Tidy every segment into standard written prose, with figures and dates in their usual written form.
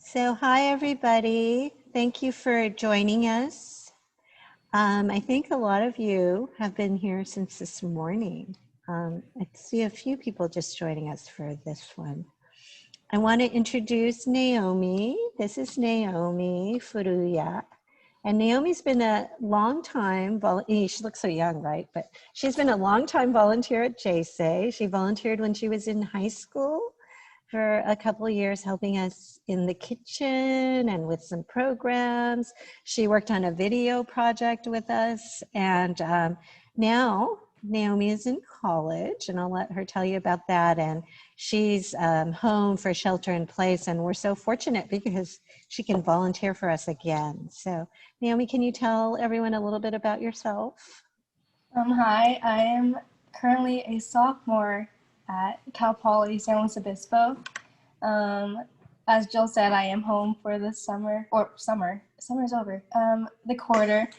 So hi, everybody. Thank you for joining us. I think a lot of you have been here since this morning. I see a few people just joining us for this one. I want to introduce Naomi. This is Naomi Furuya. And Naomi's been a long time, she looks so young, right? But she's been a long time volunteer at J-Sei. She volunteered when she was in high school for a couple of years, helping us in the kitchen and with some programs. She worked on a video project with us. And now Naomi is in college, and I'll let her tell you about that. And she's home for shelter in place. And we're so fortunate because she can volunteer for us again. So Naomi, can you tell everyone a little bit about yourself? Hi, I am currently a sophomore at Cal Poly San Luis Obispo. As Jill said, I am home for the summer, summer's over, the quarter.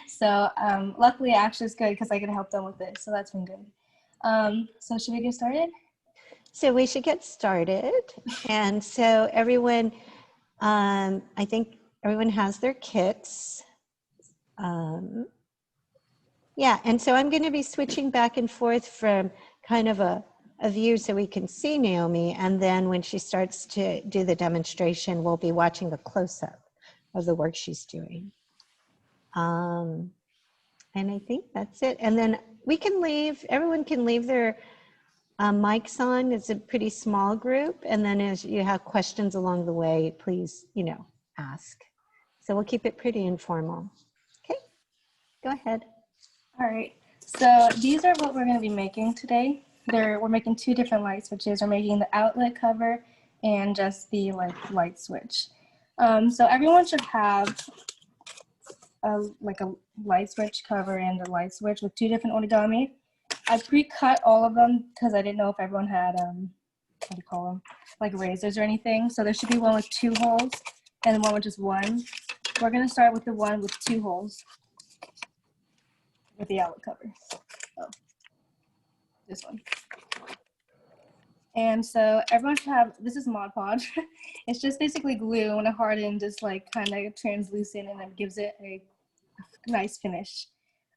So luckily actually it's good because I get to help them with it, so that's been good. So should we get started? So we should get started. And so everyone, I think everyone has their kits. Yeah, and so I'm going to be switching back and forth from kind of a view so we can see Naomi, and then when she starts to do the demonstration, we'll be watching a close-up of the work she's doing. And I think that's it. And then we can leave, everyone can leave their mics on. It's a pretty small group, and then as you have questions along the way, please, ask. So we'll keep it pretty informal. Okay, go ahead. All right, so these are what we're going to be making today. We're making two different light switches. We're making the outlet cover and just the light switch. So everyone should have a light switch cover and a light switch with two different origami. I pre-cut all of them because I didn't know if everyone had what do you call them, like razors or anything. So there should be one with 2 holes and one with just 1. We're going to start with the one with 2 holes with the outlet cover. Oh, this one. And so everyone should have, this is Mod Podge. It's just basically glue when it hardens, just like kind of translucent, and it gives it a nice finish.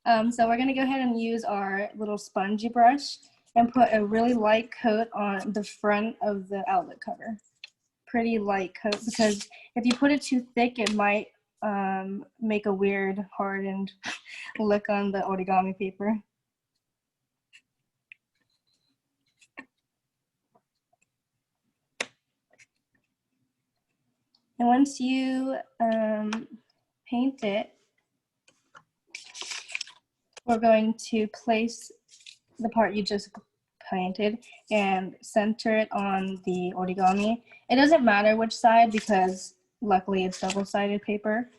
So we're going to go ahead and use our little spongy brush and put a really light coat on the front of the outlet cover. Pretty light coat, because if you put it too thick, it might make a weird hardened look on the origami paper. And once you paint it, we're going to place the part you just painted and center it on the origami. It doesn't matter which side because luckily it's double-sided paper.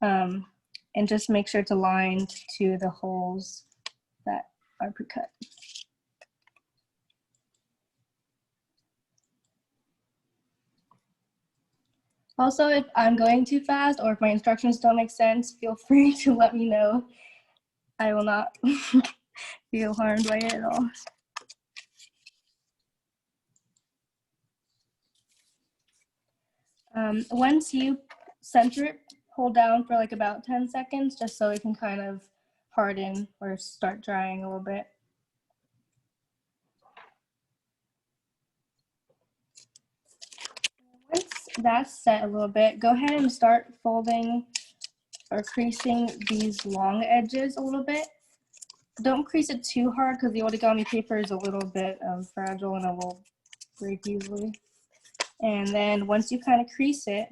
And just make sure it's aligned to the holes that are pre-cut. Also, if I'm going too fast or if my instructions don't make sense, feel free to let me know. I will not feel harmed by it at all. Once you center it, hold down for like about 10 seconds just so it can kind of harden or start drying a little bit. Once that's set a little bit, go ahead and start folding or creasing these long edges a little bit. Don't crease it too hard because the origami paper is a little bit fragile and it will break easily. And then once you kind of crease it,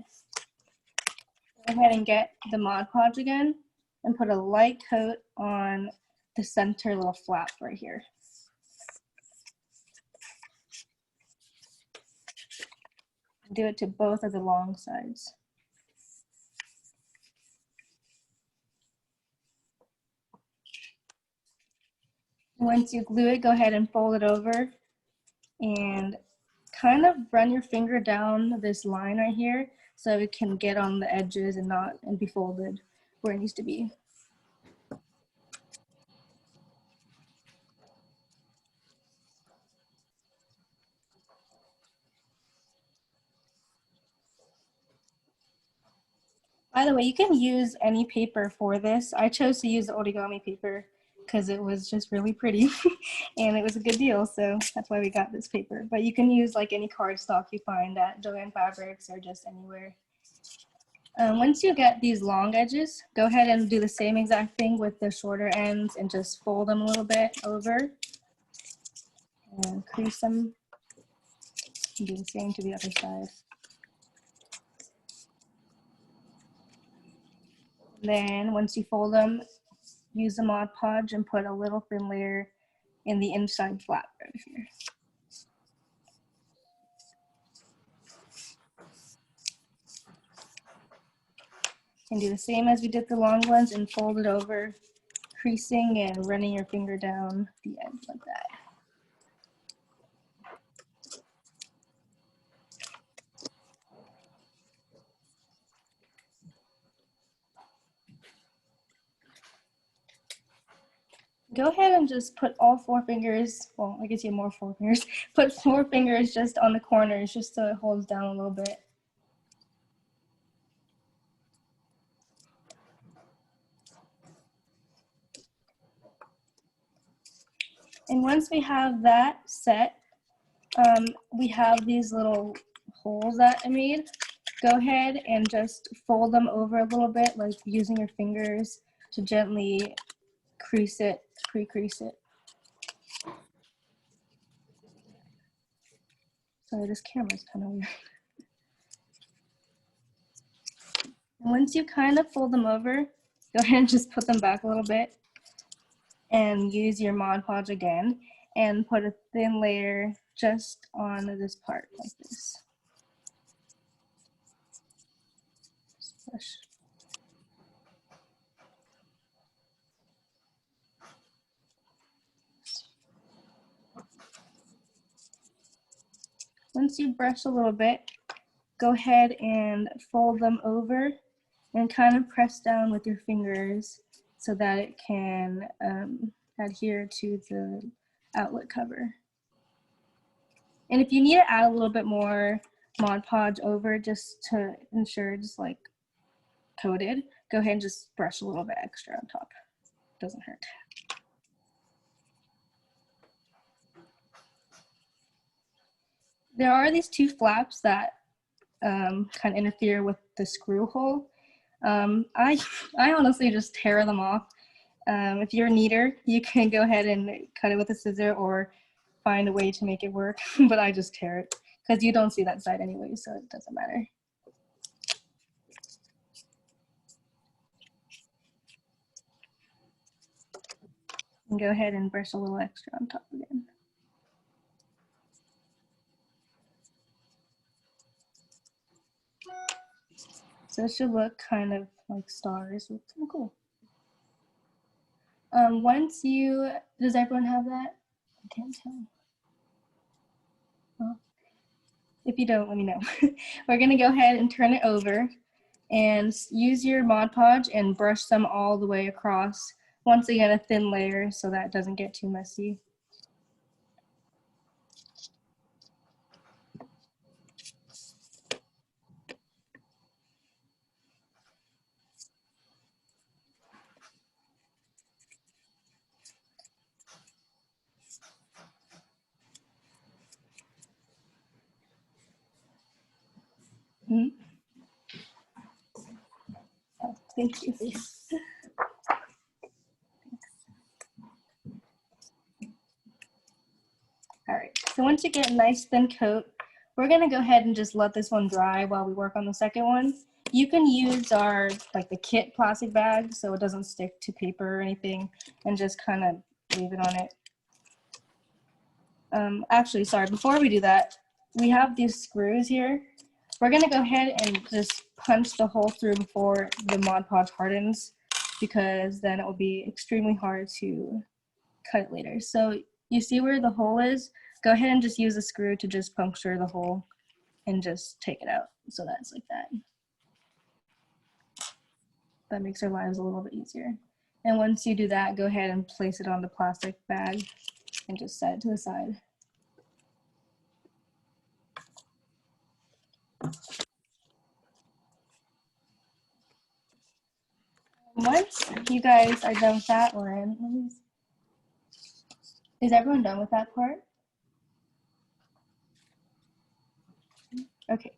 go ahead and get the Mod Podge again and put a light coat on the center little flap right here. Do it to both of the long sides. Once you glue it, go ahead and fold it over and kind of run your finger down this line right here so it can get on the edges and be folded where it needs to be. By the way, you can use any paper for this. I chose to use the origami paper because it was just really pretty and it was a good deal, so that's why we got this paper. But you can use like any cardstock you find at Joann Fabrics or just anywhere. Once you get these long edges, go ahead and do the same exact thing with the shorter ends and just fold them a little bit over and crease them. And do the same to the other side. Then once you fold them, use the Mod Podge and put a little thin layer in the inside flap right here. And do the same as we did the long ones and fold it over, creasing and running your finger down the edge like that. Go ahead and just put all 4 fingers, well, I guess you have more 4 fingers, put 4 fingers just on the corners just so it holds down a little bit. And once we have that set, we have these little holes that I made. Go ahead and just fold them over a little bit, like using your fingers to gently crease it, pre-crease it. Sorry, this camera's kind of weird. And once you kind of fold them over, go ahead and just put them back a little bit and use your Mod Podge again and put a thin layer just on this part like this. Just push. Once you brush a little bit, go ahead and fold them over and kind of press down with your fingers so that it can adhere to the outlet cover. And if you need to add a little bit more Mod Podge over just to ensure it's like coated, go ahead and just brush a little bit extra on top. Doesn't hurt. There are these 2 flaps that kind of interfere with the screw hole. I honestly just tear them off. If you're a kneader, you can go ahead and cut it with a scissor or find a way to make it work, but I just tear it because you don't see that side anyway, so it doesn't matter. And go ahead and brush a little extra on top again. So it should look kind of like stars. It's kind of cool. Once you, does everyone have that? I can't tell. Well, if you don't, let me know. We're gonna go ahead and turn it over and use your Mod Podge and brush them all the way across. Once again, a thin layer so that it doesn't get too messy. Mm-hmm. Oh, thank you. All right, so once you get a nice thin coat, we're gonna go ahead and just let this one dry while we work on the second one. You can use our, like the kit plastic bag so it doesn't stick to paper or anything and just kind of leave it on it. Actually, sorry, before we do that, we have these screws here. We're gonna go ahead and just punch the hole through before the Mod Podge hardens because then it will be extremely hard to cut it later. So you see where the hole is? Go ahead and just use a screw to just puncture the hole and just take it out. So that's like that. That makes our lives a little bit easier. And once you do that, go ahead and place it on the plastic bag and just set it to the side. Once you guys are done with that one, is everyone done with that part? Okay.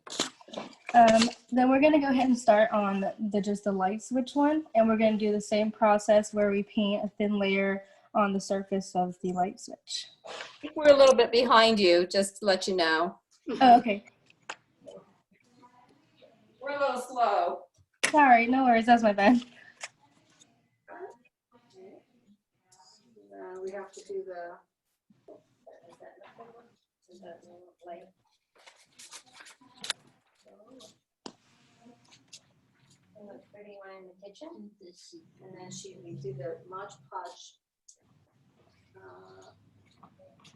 Then we're gonna go ahead and start on just the light switch one, and we're gonna do the same process where we paint a thin layer on the surface of the light switch. We're a little bit behind you, just to let you know. Oh, okay. We're a little slow. Sorry, no worries, that's my bad. We have to do the light. Pretty one in the kitchen, and then we do the Mod Podge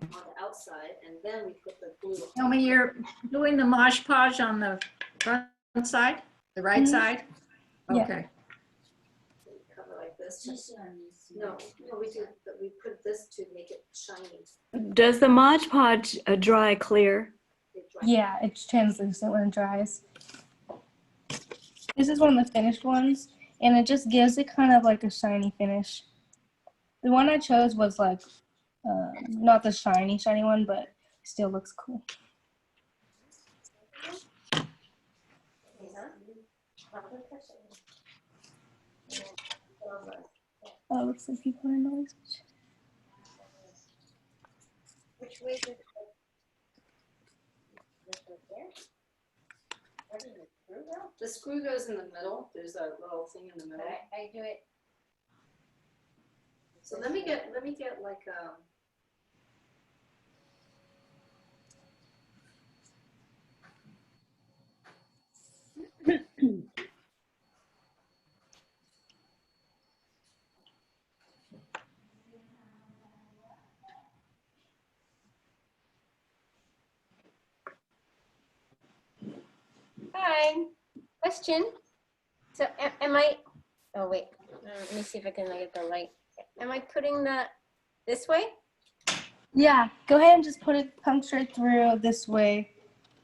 on the outside, and then we put the glue. Tell me, you're doing the Mosh Podge on the front side, the right side? Yeah. Okay. Cover like this. No, we put this to make it shiny. Does the Mod Podge dry clear? Yeah, it's translucent when it dries. This is one of the finished ones, and it just gives it kind of like a shiny finish. The one I chose was like, not the shiny one, but still looks cool. Oh, looks like people are noise. Which way is it? The screw goes in the middle. There's a little thing in the middle. I do it. So let me get like Hi. Question. So am I, oh wait, let me see if I can get the light. Am I putting that this way? Yeah, go ahead and just puncture it through this way.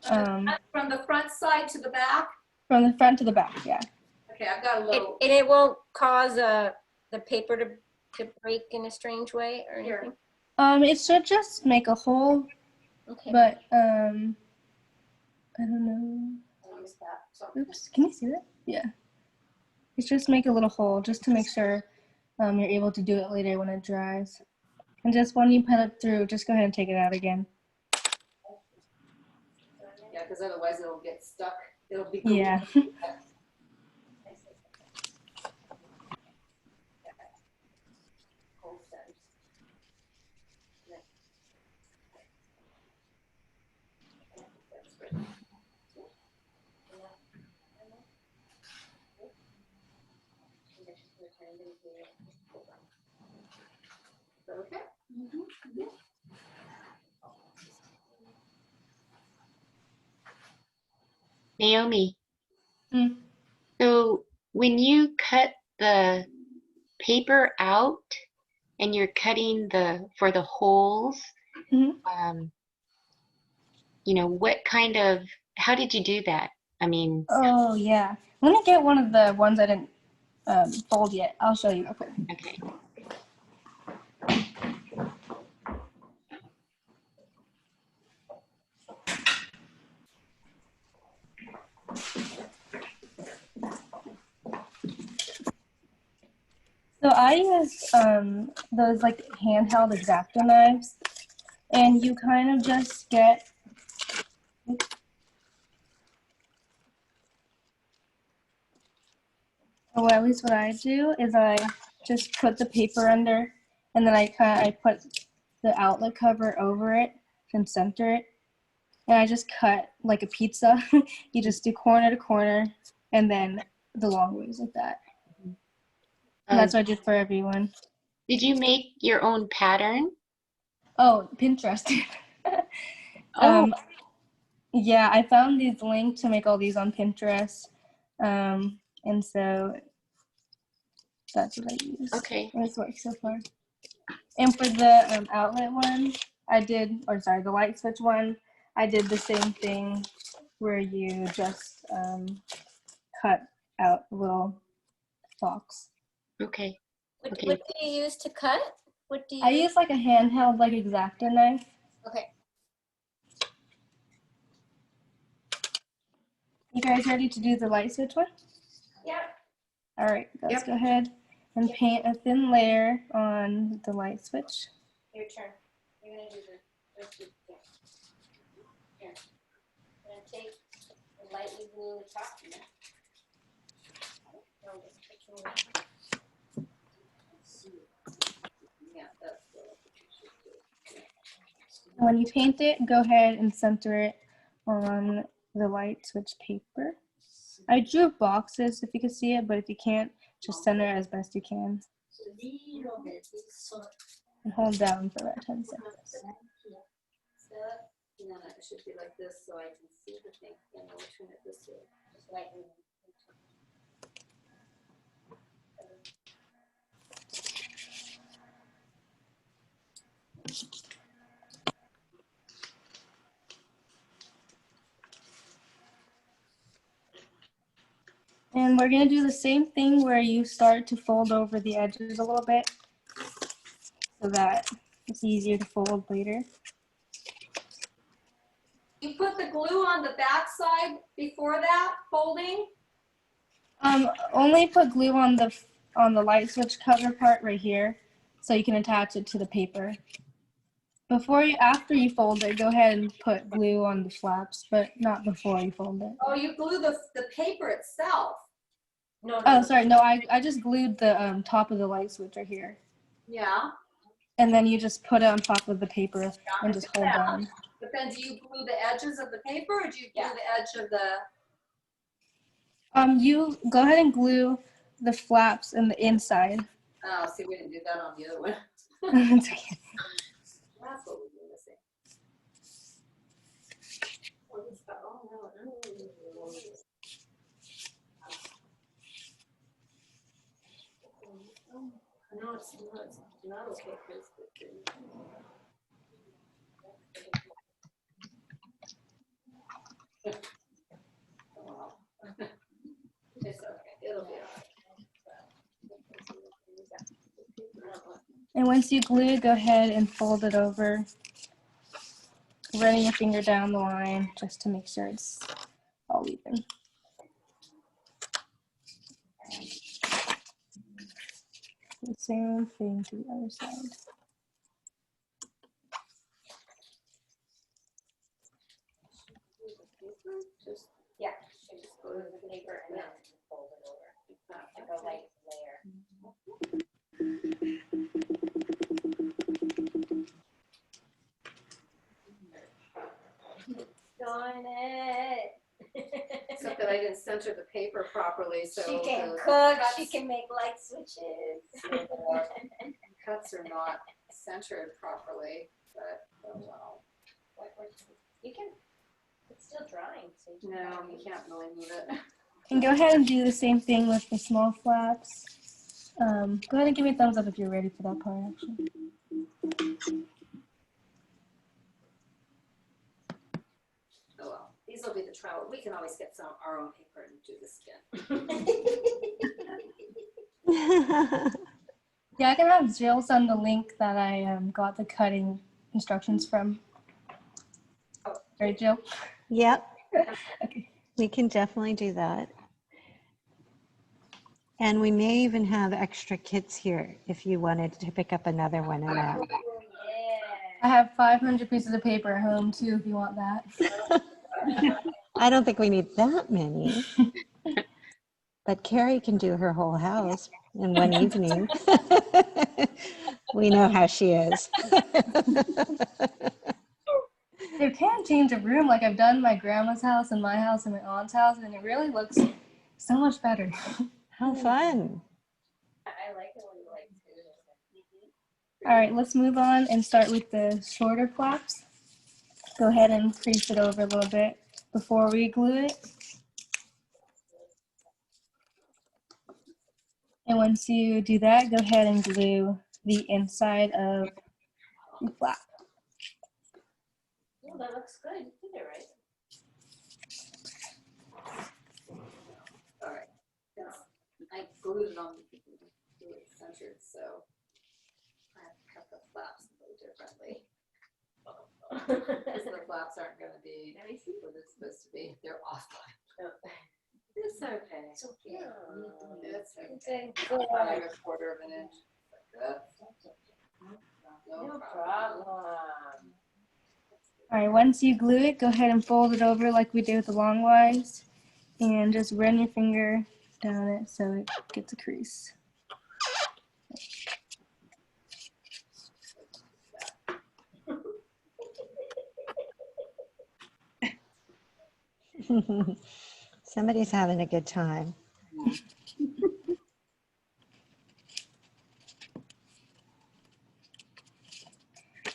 From the front side to the back? From the front to the back, yeah. Okay, I've got a little. And it won't cause the paper to break in a strange way or anything? It should just make a hole, Okay. but I don't know. I'll use that. So. Oops, can you see that? Yeah. It's just make a little hole just to make sure you're able to do it later when it dries. And just when you put it through, just go ahead and take it out again. Yeah, because otherwise it'll get stuck. It'll be. Yeah. Okay. Naomi, Mm. so when you cut the paper out and you're cutting for the holes, Mhm. how did you do that? I mean, Oh, yeah. Let me get one of the ones I didn't fold yet. I'll show you real quick. okay. So I use those like handheld X-Acto knives, and you kind of just get well, at least what I do is I just put the paper under, and then I put the outlet cover over it and center it, and I just cut like a pizza. You just do corner to corner, and then the long ways like that. And that's what I did for everyone. Did you make your own pattern? Oh, Pinterest. Oh. Yeah, I found these links to make all these on Pinterest. And so that's what I use. Okay. And it's worked so far. And for the outlet one, the light switch one, I did the same thing where you just cut out a little box. Okay. What, Okay. what do you use to cut? What do you I use like a handheld, like X-Acto knife. Okay. You guys ready to do the light switch one? Yeah. All right, let's Yep. go ahead and paint a thin layer on the light switch. Your turn. You're gonna do the here. I'm gonna take and lightly glue the top here. No, just put your- Yeah, that's what you should do. When you paint it, go ahead and center it on the light switch paper. I drew boxes if you can see it, but if you can't, just center it as best you can. And hold down for about 10 seconds. No, it should be like this so I can see the thing. And I'll turn it this way. Just lightly. And we're gonna do the same thing where you start to fold over the edges a little bit so that it's easier to fold later. You put the glue on the back side before that folding? Only put glue on the light switch cover part right here so you can attach it to the paper. After you fold it, go ahead and put glue on the flaps, but not before you fold it. Oh, you glue the paper itself. No, Oh, sorry, no, I just glued the top of the light switch right here. Yeah. And then you just put it on top of the paper and just hold down. But then do you glue the edges of the paper or do you glue the edge of the? You go ahead and glue the flaps and the inside. Oh, see, we didn't do that on the other one. It's okay. That's what we're missing. Oh, no. No, it's not okay. It's okay. It'll be okay. And once you glue, go ahead and fold it over, running your finger down the line just to make sure it's all even. The same thing to the other side. Yeah, you just glue the paper and then fold it over. Like a light layer. Darn it. Except that I didn't center the paper properly, so She can the cook, cuts, she can make light switches. cuts are not centered properly, but oh well. You can, it's still drying, so you can. No, you can't really move it. And go ahead and do the same thing with the small flaps. Go ahead and give me a thumbs up if you're ready for that part, actually. Oh well, these will be the trial. We can always get some our own paper and do this again. Yeah, I can have Jill send the link that I got the cutting instructions from. Oh. Right, Jill? Yep, Okay. we can definitely do that. And we may even have extra kits here if you wanted to pick up another one of that. I have 500 pieces of paper at home too, if you want that. I don't think we need that many. But Carrie can do her whole house in one evening. We know how she is. You can change a room like I've done my grandma's house and my house and my aunt's house, and it really looks so much better. How fun. I like it when you like to. All right, let's move on and start with the shorter flaps. Go ahead and crease it over a little bit before we glue it. And once you do that, go ahead and glue the inside of the flap. Oh, that looks good. You did it right. All right. I glued it on. measured, so I have to cut the flaps a little differently. Because the flaps aren't going to be what it's supposed to be. They're off. It's okay. It's okay. It's okay. Like a quarter of an inch. No problem. All right, once you glue it, go ahead and fold it over like we did with the long Ys, and just run your finger down it so it gets a crease. Somebody's having a good time.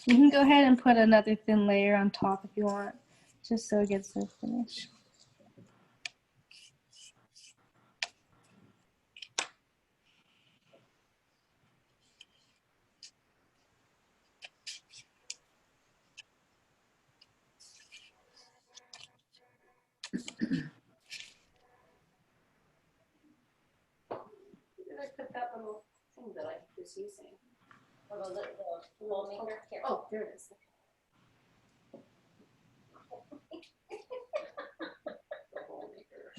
You can go ahead and put another thin layer on top if you want, just so it gets the finish. Did I put that little thing that I was using? Oh, the roll maker here. Oh, there it is. The roll maker.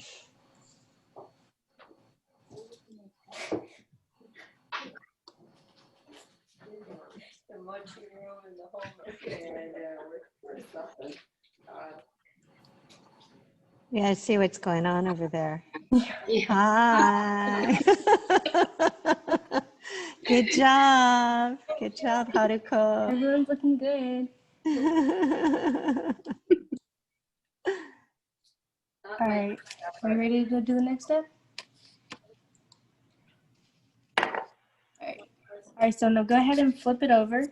The mochi room and the whole. Yeah, we're something. You gotta see what's going on over there. Yeah. Hi. Good job. Good job, Haruko. Everyone's looking good. All right, are you ready to do the next step? All right, so now go ahead and flip it over,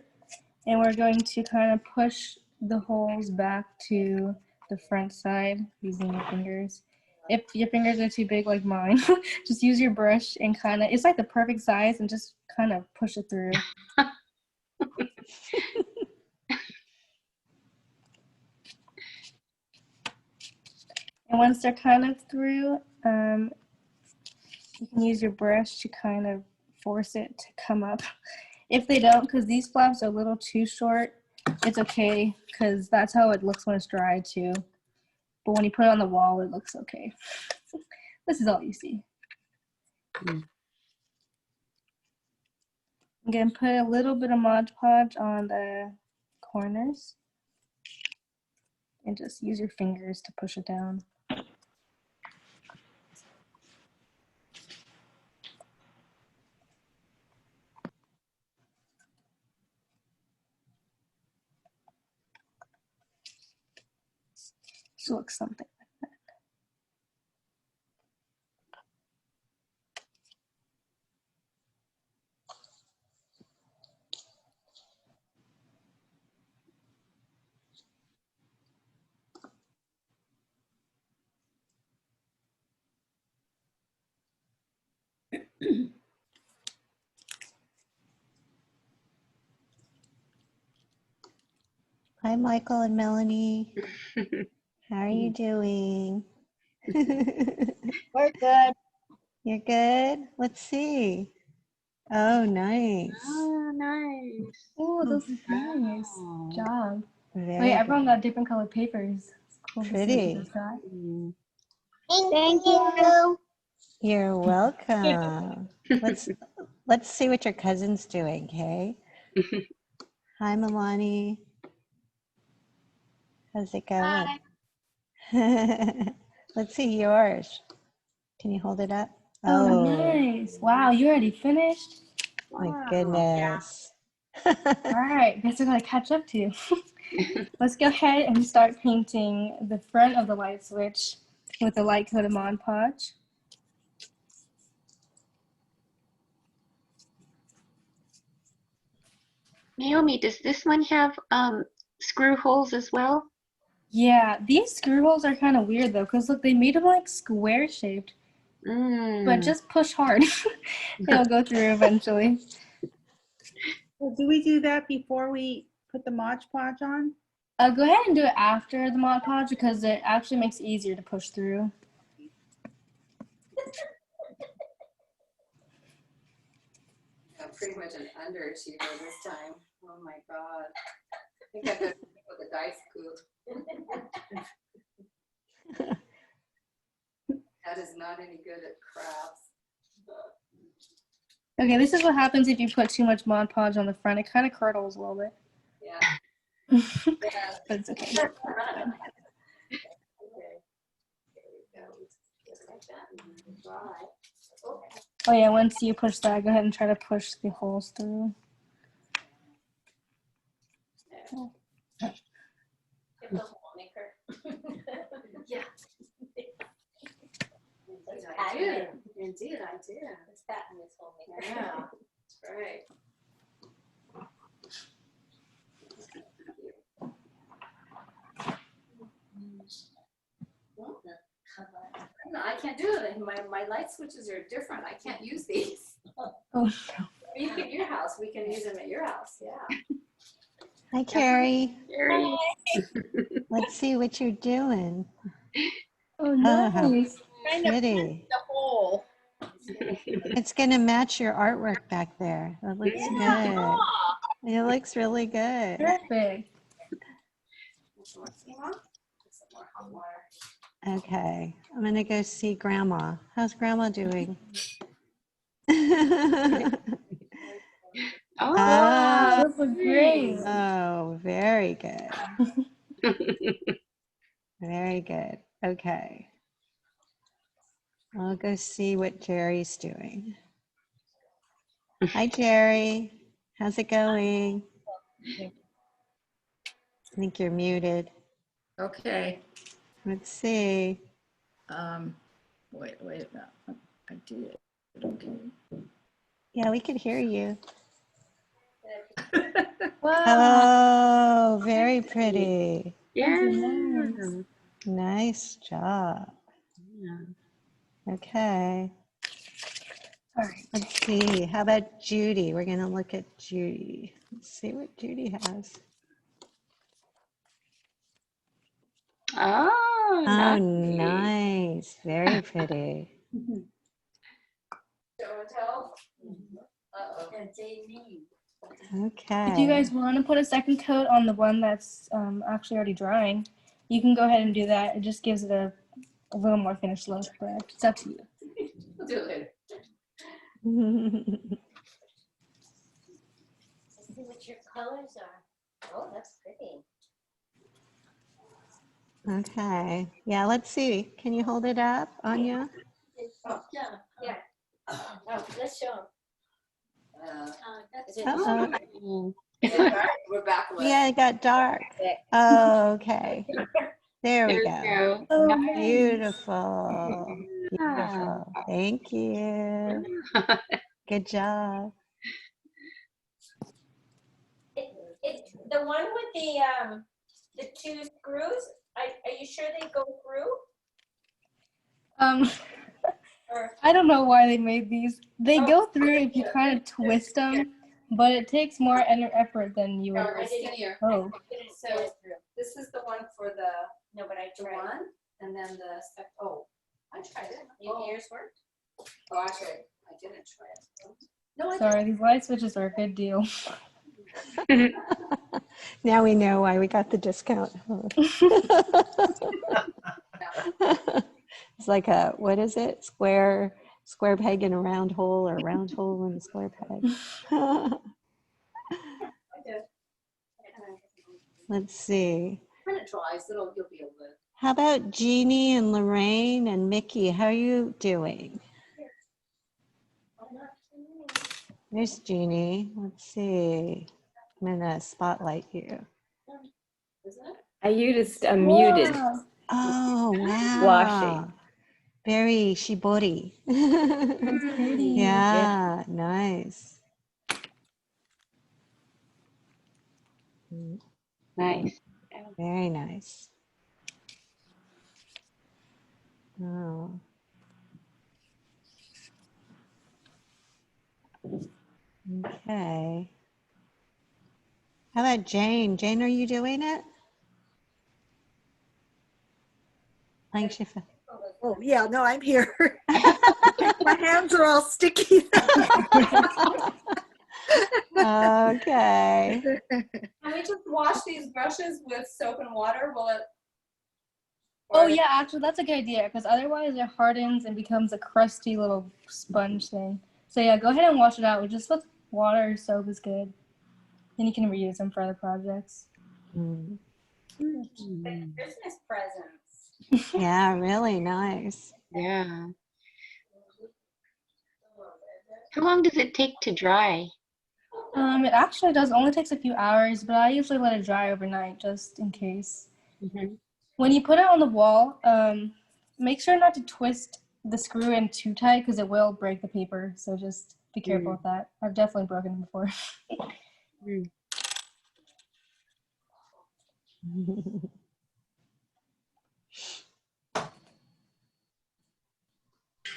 and we're going to kind of push the holes back to the front side using your fingers. If your fingers are too big like mine, just use your brush and kind of, it's like the perfect size, and just kind of push it through. And once they're kind of through, you can use your brush to kind of force it to come up. If they don't, because these flaps are a little too short, it's okay, because that's how it looks when it's dry too. But when you put it on the wall, it looks okay. This is all you see. I'm going to put a little bit of Mod Podge on the corners. And just use your fingers to push it down. So it looks something like that. Hi, Michael and Melanie. How are you doing? We're good. You're good? Let's see. Oh, nice. Oh, nice. Oh, those are nice. Wow. Good job. Very Wait, everyone good. got different colored papers. It's cool to see what you Pretty. guys got. Mm. Thank you. You're welcome. Let's see what your cousin's doing, okay? Hi, Milani. How's it going? Let's see yours. Can you hold it up? Oh, Oh, nice. Wow, you already finished? my Wow. goodness. All right, guess we're gonna catch up to you. Let's go ahead and start painting the front of the light switch with the light coat of Mod Podge. Naomi, does this one have screw holes as well? Yeah, these screw holes are kind of weird though, because look, they made them like square shaped, but just push hard. It'll go through eventually. Well, do we do that before we put the Mod Podge on? Go ahead and do it after the Mod Podge because it actually makes it easier to push through. pretty much an underachiever this time. Oh my God. I think I could with a dice scoop. That is not any good at crafts. Okay, this is what happens if you put too much Mod Podge on the front. It kind of curdles a little bit. Yeah. But it's okay. Okay. There we go. Just like that. Dry. Oh. Oh yeah, once you push that, go ahead and try to push the holes through. Get the hole maker. Yeah. Let's I patent did. it. Indeed, I did. Let's patent this hole maker. Yeah, that's right. Well, no, I can't do it. My light switches are different. I can't use these. Oh, You can at your house. We can use them at your house. Yeah. Hi, Carrie. Very Let's see what you're doing. oh Oh, how nice. pretty. The hole. It's going to match your artwork back there. That looks good. It looks really good. Perfect. Some more hot water. Okay, I'm going to go see Grandma. How's Grandma doing? Oh, Oh, Those look great. oh, very good. Very good. Okay. I'll go see what Jerry's doing. Hi, Jerry. How's it going? I think you're muted. Okay. Let's see. Wait, no, I did it. Okay. Yeah, we could hear you. Wow. Oh, very pretty. yeah. Nice. Nice job. Okay. All right. Let's see. How about Judy? We're going to look at Judy. Let's see what Judy has. Oh, Oh, nice. nice. Very pretty. Show and tell. Uh-oh. Okay. If you guys want to put a second coat on the one that's actually already drying, you can go ahead and do that. It just gives it a little more finished look, but it's up to you. We'll do it later. Let's see what your colors are. Oh, that's pretty. Okay. Yeah, let's see. Can you hold it up, Anya? Oh, yeah. Oh, let's show them. Is it Uh-oh. We're back. Yeah, it got dark. Oh, okay. There we There go. we go. Beautiful. Beautiful. Thank you. Good job. The one with the two screws, are you sure they go through? Or I don't know why they made these. They go through if you kind of twist them, but it takes more effort than you would I didn't hear. hope. So this is the one for the no, but I the tried. one, and then the sec. Oh, I tried it. Yours worked? Oh, actually, I didn't try it. No, I Sorry, these light switches are a good deal. Now we know why we got the discount. It's like a, what is it? Square peg in a round hole, or round hole in a square peg. Let's see. When it dries, you'll be able to. How about Jeannie and Lorraine and Mickey? How are you doing? There's Jeannie. Let's see. I'm gonna spotlight you. I used a muted Wow. Oh, wow. washi. Very shibori. Yeah, nice. Nice. Very nice. Oh. Okay. How about Jane? Jane, are you doing it? Oh, yeah, no, I'm here. My hands are all sticky. Okay. Can we just wash these brushes with soap and water? Will it? Oh yeah, actually that's a good idea because otherwise it hardens and becomes a crusty little sponge thing. So yeah, go ahead and wash it out. Just with water or soap is good. Then you can reuse them for other projects. Mm. Christmas presents. Yeah, really nice. Yeah. How long does it take to dry? It actually does only takes a few hours, but I usually let it dry overnight just in case. Mm-hmm. When you put it on the wall, make sure not to twist the screw in too tight because it will break the paper. So just be careful with that. I've definitely broken it before.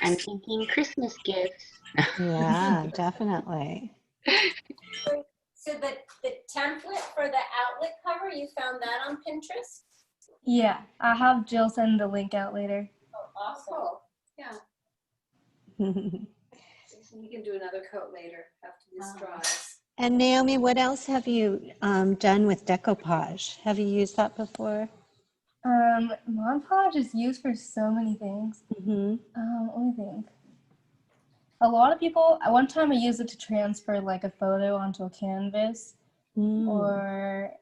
I'm thinking Christmas gifts. Yeah, definitely. So the template for the outlet cover, you found that on Pinterest? Yeah, I'll have Jill send the link out later. Oh, awesome. Cool. Yeah. You can do another coat later after this dries. And Naomi, what else have you done with decoupage? Have you used that before? Mod Podge is used for so many things. Mm-hmm. Let me think. A lot of people, at one time I used it to transfer like a photo onto a canvas, or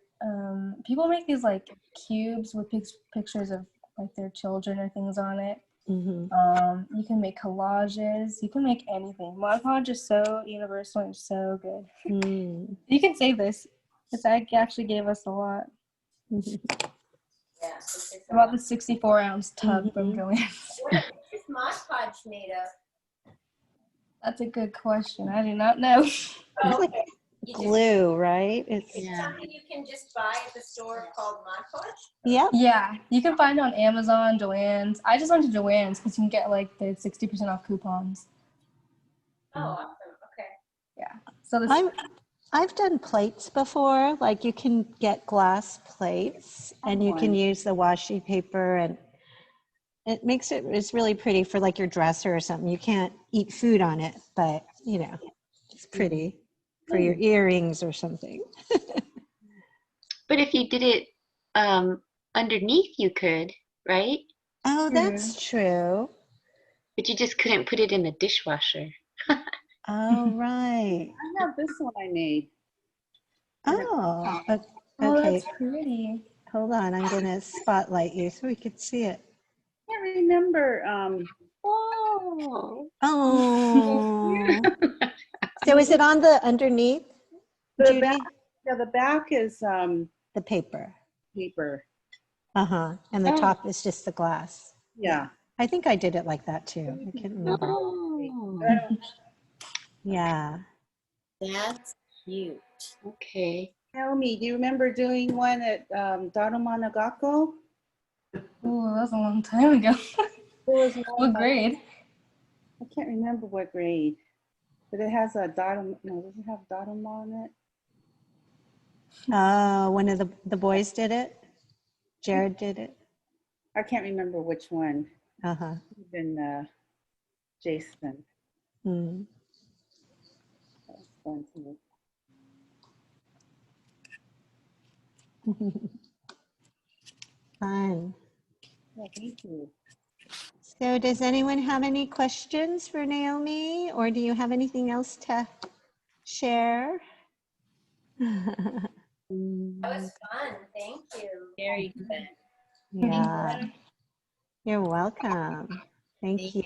people make these like cubes with pictures of like their children or things on it. Mm-hmm. You can make collages. You can make anything. Mod Podge is so universal and so good. Mm. You can save this. It's actually gave us a lot. Yeah. About the 64-ounce tub from Joann's. What is Mod Podge made of? That's a good question. I do not know. It's like glue, right? It's something you can just buy at the store called Mod Podge? Yep. Yeah, you can find it on Amazon, Joann's. I just went to Joann's because you can get like the 60% off coupons. Oh, awesome. Okay. Yeah. So this. I've done plates before. Like you can get glass plates and you can use the washi paper, and it makes it's really pretty for like your dresser or something. You can't eat food on it, but you know, it's pretty for your earrings or something. But if you did it underneath, you could, right? Oh, that's true. But you just couldn't put it in the dishwasher. Oh, right. I have this one I made. Oh, Oh, okay. that's pretty. Hold on, I'm gonna spotlight you so we can see it. I can't remember. Oh. Oh. So is it on the underneath, Judy? Back, yeah, the back is The paper. paper. And the top is just the glass. Yeah. I think I did it like that too. I can't remember. Oh. Yeah. That's cute. Okay. Naomi, do you remember doing one at Darumanagako? Oh, that was a long time ago. What grade? I can't remember what grade, but it has a Darum. No, does it have Daruma on it? One of the boys did it. Jared did it. I can't remember which one. Uh-huh. Even Jason. Mm. That was fun too. Fun. Yeah, thank you. So does anyone have any questions for Naomi, or do you have anything else to share? That was fun. Thank you. Very good. Yeah. You're welcome. Thank you.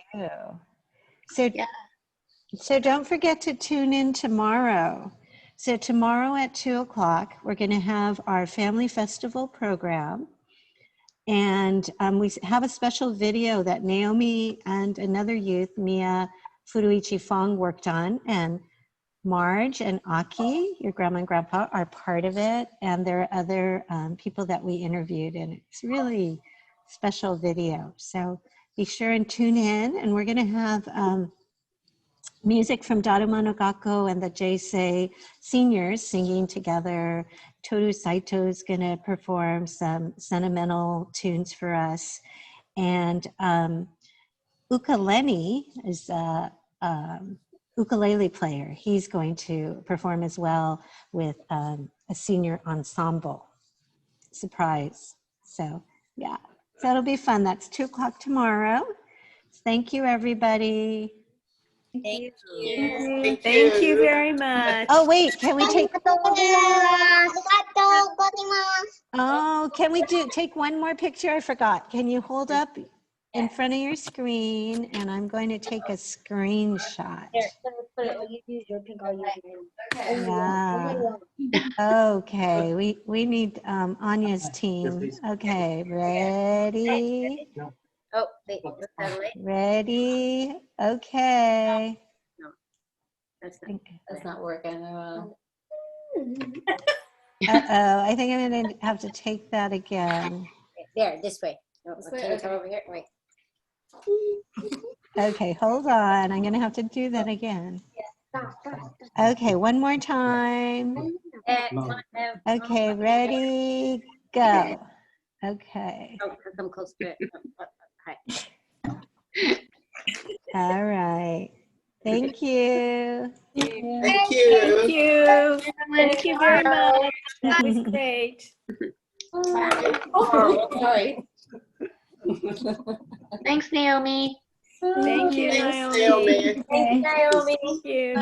So don't forget to tune in tomorrow. So tomorrow at 2:00, we're going to have our Family Festival program. And we have a special video that Naomi and another youth, Mia Furuichi Fong, worked on. And Marge and Aki, your grandma and grandpa, are part of it. And there are other people that we interviewed. And it's really special video. So be sure and tune in. And we're going to have music from Darumanagako and the J-Sei seniors singing together. Toru Saito is going to perform some sentimental tunes for us. And Ukulele is ukulele player. He's going to perform as well with a senior ensemble. Surprise. So yeah, so it'll be fun. That's 2 o'clock tomorrow. Thank you, everybody. Thank Thank you very much. Oh, wait, can we take, ありがとうございます。 oh, can we take one more picture? I forgot. Can you hold up in front of your screen? And I'm going to take a screenshot. Here, let me put it. You use your pink, I'll use mine. Yeah. Okay, we need Anya's team. Okay, ready? Oh, wait, what's that light? Ready? Okay. That's not working. Uh-oh, I think I'm gonna have to take that again. There, this way. No, This can way? you Okay. come over here? Wait. Okay, hold on. I'm gonna have to do that again. Okay, one more time. Okay, ready, go. Okay, Oh, come close to it. Hi. all right. Thank you. Thank you. Thank you very much. That was great. Oh, sorry. Thanks, Naomi. Thank you, Naomi. Thanks, Naomi. Thank you.